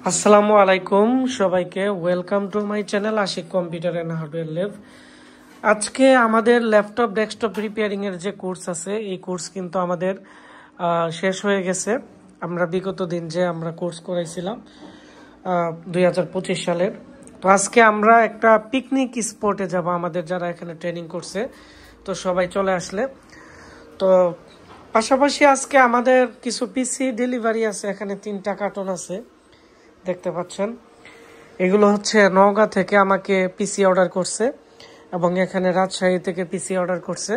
আসসালামু আলাইকুম সবাইকে welcome to my channel Ashik computer and hardware lab. আজকে আমাদের ল্যাপটপ ডেস্কটপ রিপেয়ারিং এর যে কোর্স আছে এই কোর্স কিন্তু আমাদের শেষ হয়ে গেছে। আমরা বিগত দিন যে আমরা কোর্স করাইছিলাম 2025 সালের। তো আজকে আমরা একটা পিকনিক স্পটে যাব, আমাদের যারা এখানে ট্রেনিং করছে তো সবাই চলে আসলে। তো পাশাপাশি আজকে আমাদের কিছু পিসি ডেলিভারি আছে, এখানে 3টা কার্টন আছে দেখতে পাচ্ছেন। এগুলো হচ্ছে নওগাঁ থেকে আমাকে পিসি অর্ডার করছে এবং এখানে রাজশাহী থেকে পিসি অর্ডার করছে,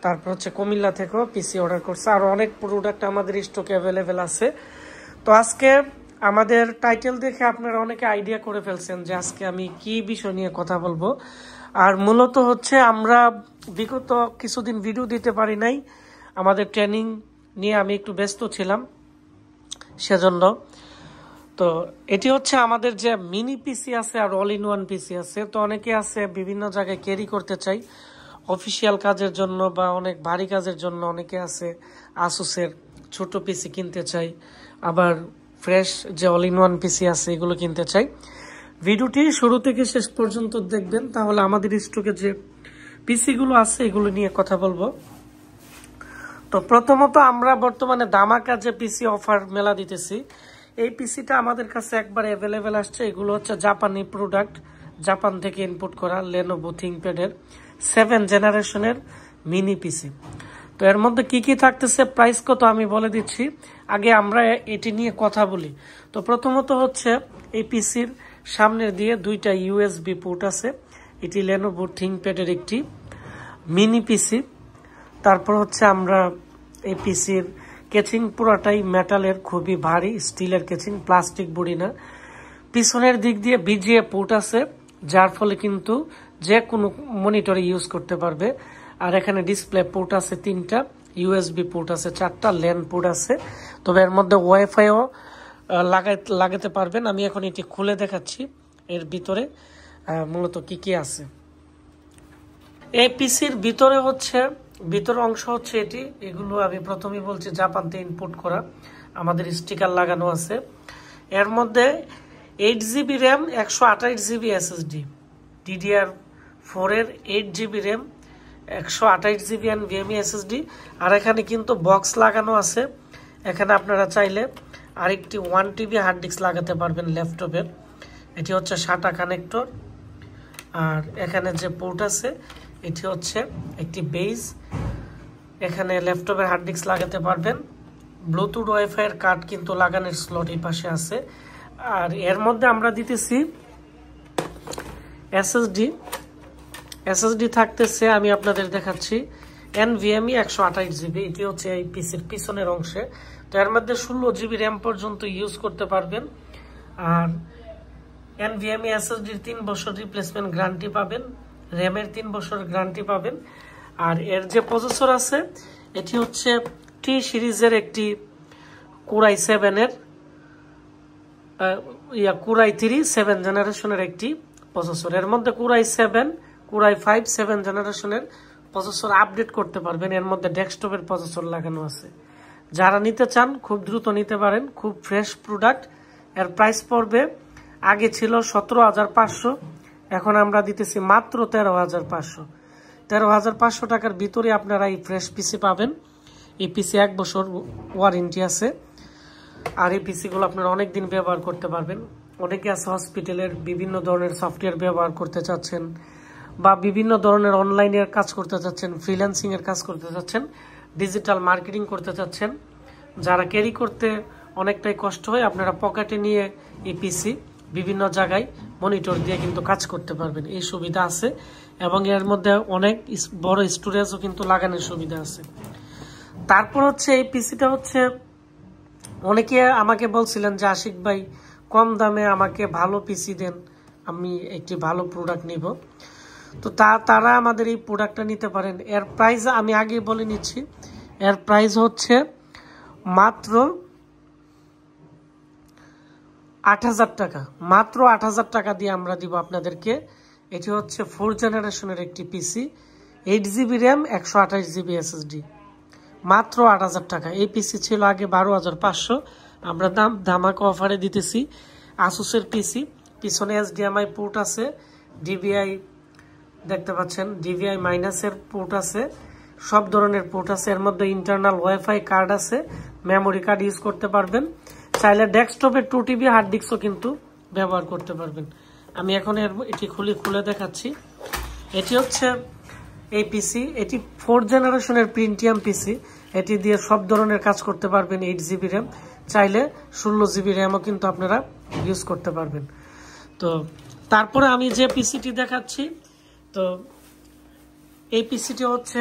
তারপর হচ্ছে কুমিল্লা থেকেও পিসি অর্ডার করছে। আর অনেক প্রোডাক্ট আমাদের স্টকে অ্যাভেলেবেল আছে। তো আজকে আমাদের টাইটেল দেখে আপনারা অনেকে আইডিয়া করে ফেলছেন যে আজকে আমি কি বিষয় নিয়ে কথা বলবো। আর মূলত হচ্ছে আমরা বিগত কিছুদিন ভিডিও দিতে পারি নাই, আমাদের ট্রেনিং নিয়ে আমি একটু ব্যস্ত ছিলাম সেজন্য। তো এটি হচ্ছে আমাদের যে মিনি পিসি আছে আর অল ইন ওয়ান পিসি আছে। তো অনেকে আছে বিভিন্ন জায়গায় ক্যারি করতে চাই অফিসিয়াল কাজের জন্য বা অনেক ভারী কাজের জন্য, অনেকে আছে আসুসের ছোট পিসি কিনতে চাই, আবার ফ্রেশ যে অল ইন ওয়ান পিসি আছে এগুলো কিনতে চাই। ভিডিওটি শুরু থেকে শেষ পর্যন্ত দেখবেন, তাহলে আমাদের স্টকে যে পিসিগুলো আছে এগুলো নিয়ে কথা বলবো। তো প্রথমত আমরা বর্তমানে ধামাকা যে পিসি অফার মেলা দিতেছি, এই পিসিটা আমাদের কাছে একবার অ্যাভেলেবেল আসছে। এগুলো হচ্ছে জাপানি প্রোডাক্ট, জাপান থেকে ইনপুট করা লেনোভো থিংকপ্যাডের 7 জেনারেশনের মিনি পিসি। তো এর মধ্যে কি কি থাকতেছে, প্রাইস কত আমি বলে দিচ্ছি, আগে আমরা এটি নিয়ে কথা বলি। তো প্রথমত হচ্ছে এই পিসির সামনের দিয়ে 2টা ইউএসবি পোর্ট আছে। এটি লেনোভো থিংকপ্যাডের একটি মিনি পিসি। তারপর হচ্ছে আমরা এই পিসির কেচিং পুরাটাই মেটালের, খুবই ভারী স্টিলের কেচিং, প্লাস্টিক বডি না। পিছনের দিক দিয়ে বিজিএ পোর্ট আছে, যার ফলে কিন্তু যে কোনো মনিটরে ইউজ করতে পারবে। আর এখানে ডিসপ্লে পোর্ট আছে 3টা, ইউএসবি পোর্ট আছে 4টা, ল্যান পোর্ট আছে। তবে এর মধ্যে ওয়াইফাইও লাগাতে পারবেন। আমি এখন এটি খুলে দেখাচ্ছি এর ভিতরে মূলত কি কি আছে। এই পিসির ভিতরে হচ্ছে ভিতর অংশ হচ্ছে এটি, এগুলো আমি প্রথমেই বলছি জাপান থেকে ইনপুট করা, আমাদের স্টিকার লাগানো আছে। এর মধ্যে 8GB RAM, 128GB SSD, DDR4 এর 8GB RAM, 128GB NVMe SSD. আর এখানে কিন্তু বক্স লাগানো আছে। এখানে আপনারা চাইলে আরেকটি 1TB হার্ড ডিস্ক লাগাতে পারবেন ল্যাপটপের। এটি হচ্ছে SATA কানেক্টর। আর এখানে যে পোর্ট আছে এটি হচ্ছে একটি বেজ, এখানে ল্যাপটপের হার্ড ডিস্ক লাগাতে পারবেন। ব্লুটুথ ওয়াইফাই এর কার্ড কিন্তু লাগানোর স্লট এই পাশে আছে। আর এর মধ্যে আমরা দিতেছি এসএসডি থাকতেছে, আমি আপনাদের দেখাচ্ছি NVMe 128GB। এটি হচ্ছে এই পিসির পিছনের অংশে। তো এর মধ্যে 16GB র্যাম পর্যন্ত ইউজ করতে পারবেন। আর NVMe এসএসডির 3 বছর রিপ্লেসমেন্ট গ্যারান্টি পাবেন, র্যামের 3 বছর গ্যারান্টি পাবেন। আর এর যে প্রসেসর আছে এটি হচ্ছে টি সিরিজের একটি কোরাই 7 এর কোরাই 3 7 জেনারেশনের একটি প্রসেসর। এর মধ্যে কোরাই 7, কোরাই 5 7 জেনারেশনের প্রসেসর আপডেট করতে পারবেন। এর মধ্যে ডেস্কটপের প্রসেসর লাগানো আছে। যারা নিতে চান খুব দ্রুত নিতে পারেন, খুব ফ্রেশ প্রোডাক্ট। এর প্রাইস পড়বে, আগে ছিল 17,500, এখন আমরা দিতেছি মাত্র 13,500। 13,500 টাকার ভিতরে আপনারা এই ফ্রেশ পিসি পাবেন। এই পিসি 1 বছর ওয়ারেন্টি আছে। আর এই পিসিগুলো আপনারা অনেক দিন ব্যবহার করতে পারবেন। অনেকে আছে হসপিটালের বিভিন্ন ধরনের সফটওয়্যার ব্যবহার করতে চাচ্ছেন, বা বিভিন্ন ধরনের অনলাইনের কাজ করতে চাচ্ছেন, ফ্রিল্যান্সিং এর কাজ করতে চাচ্ছেন, ডিজিটাল মার্কেটিং করতে চাচ্ছেন, যারা ক্যারি করতে অনেকটাই কষ্ট হয়, আপনারা পকেটে নিয়ে এই পিসি বিভিন্ন জায়গায় মনিটর দিয়ে কিন্তু কাজ করতে পারবেন, এই সুবিধা আছে। এবং এর মধ্যে অনেক বড় স্টোরেজও কিন্তু লাগানোর সুবিধা আছে। তারপর হচ্ছে এই পিসিটা হচ্ছে অনেকে আমাকে বলছিলেন যে আশিক ভাই কম দামে আমাকে ভালো পিসি দেন, আমি একটি ভালো প্রোডাক্ট নিব। তো তারা আমাদের এই প্রোডাক্টটা নিতে পারেন। এর প্রাইস আমি আগে বলে নিচ্ছি, এর প্রাইস হচ্ছে মাত্র 8,000 টাকা, মাত্র 8,000 টাকা দিয়ে আমরা দিব আপনাদেরকে। এটি হচ্ছে 4 জেনারেশনের একটি পিসি, 8GB র্যাম, 128GB এসএসডি, মাত্র 8,000 টাকা। এই পিসি ছিল আগে 12,500, আমরা দাম ধামাকা অফারে দিতেছি আসুসের পিসি, পিছনে HDMI পোর্ট আছে, DVI দেখতে পাচ্ছেন, DVI মাইনাসের পোর্ট আছে, সব ধরনের পোর্ট আছে। এর মধ্যে ইন্টারনাল ওয়াইফাই কার্ড আছে, মেমোরি কার্ড ইউজ করতে পারবেন। চাইলে ডেস্কটপের 2TB হার্ড ডিস্কও কিন্তু ব্যবহার করতে পারবেন। আমি এখন এটি খুলে দেখাচ্ছি। এটি হচ্ছে এই পিসি, এটি 4th জেনারেশনের প্রিন্টিয়াম পিসি। এটি দিয়ে সব ধরনের কাজ করতে পারবেন। 8GB র্যাম, চাইলে 16GB র্যামও কিন্তু আপনারা ইউজ করতে পারবেন। তো তারপরে আমি যে পিসিটি দেখাচ্ছি, তো এই পিসিটি হচ্ছে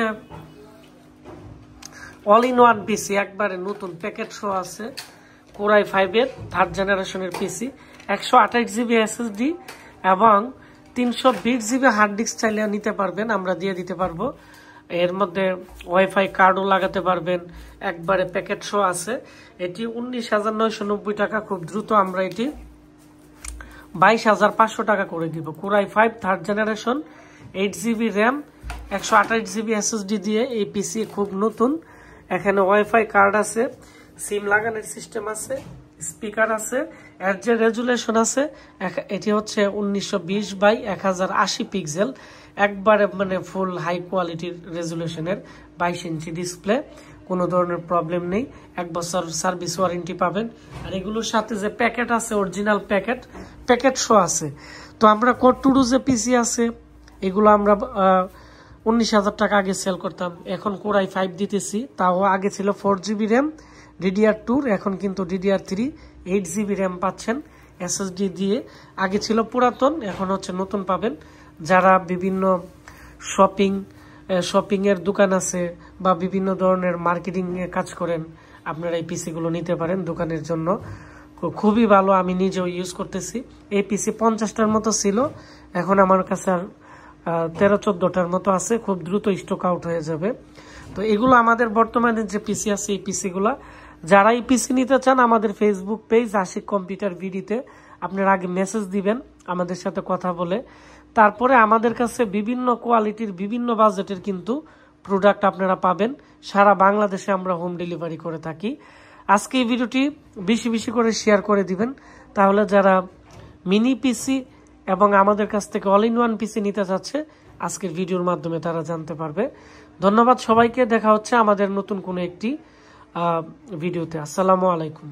অল ইন ওয়ান পিসি, একবারে নতুন প্যাকেট শো আছে। Core i5 এর 3rd জেনারেশনের পিসি, 128GB SSD এবং 320GB হার্ড ডিস্ক চাইলে নিতে পারবেন, আমরা দিয়ে দিতে পারবো। এর মধ্যে ওয়াইফাই কার্ডও লাগাতে পারবেন, একবারে প্যাকেট শো আছে। এটি 19,990 টাকা। খুব দ্রুত আমরা এটি 22,500 টাকা করে দিব। Core i5 3rd generation, 8GB RAM, 128GB SSD দিয়ে এই পিসি খুব নতুন। এখানে ওয়াইফাই কার্ড আছে, সিম লাগানোর সিস্টেম আছে, স্পিকার আছে, এর যে রেজুলেশন আছে এটি হচ্ছে 1920x1080 পিক্সেল, একবারে মানে ফুল হাই কোয়ালিটির রেজুলেশনের 22 ইঞ্চি ডিসপ্লে। কোনো ধরনের প্রবলেম নেই, 1 বছর সার্ভিস ওয়ারেন্টি পাবেন। আর এগুলোর সাথে যে প্যাকেট আছে, অরিজিনাল প্যাকেট শো আছে। তো আমরা Core 2 যে পিসি আছে, এগুলো আমরা 19,000 টাকা আগে সেল করতাম, এখন Core i5 দিতেছি। তাও আগে ছিল 4GB র্যাম DDR2, এখন কিন্তু DDR3 8GB র্যাম পাচ্ছেন SSD দিয়ে। আগে ছিল পুরাতন, এখন হচ্ছে নতুন পাবেন। যারা বিভিন্ন শপিং এর দোকান আছে বা বিভিন্ন ধরনের মার্কেটিং এ কাজ করেন, আপনারা এই পিসি গুলো নিতে পারেন দোকানের জন্য। খুবই ভালো, আমি নিজেও ইউজ করতেছি। এই পিসি 50টার মতো ছিল, এখন আমার কাছে আর 13-14টার মতো আছে। খুব দ্রুত স্টক আউট হয়ে যাবে। তো এগুলো আমাদের বর্তমানে যে পিসি আছে, এই পিসি গুলা যারা এই পিসি নিতে চান, আমাদের ফেসবুক পেজ আশিক কম্পিউটার ভিডিতে আপনারা আগে মেসেজ দিবেন আমাদের সাথে কথা বলে। তারপরে আমাদের কাছে বিভিন্ন কোয়ালিটির বিভিন্ন বাজেটের কিন্তু প্রোডাক্ট আপনারা পাবেন। সারা বাংলাদেশে আমরা হোম ডেলিভারি করে থাকি। আজকে এই ভিডিওটি বেশি বেশি করে শেয়ার করে দিবেন, তাহলে যারা মিনি পিসি এবং আমাদের কাছ থেকে অল ইন ওয়ান পিসি নিতে চাচ্ছে, আজকের ভিডিওর মাধ্যমে তারা জানতে পারবে। ধন্যবাদ সবাইকে, দেখা হচ্ছে আমাদের নতুন কোনো একটি ভিডিওতে। আসসালামু আলাইকুম।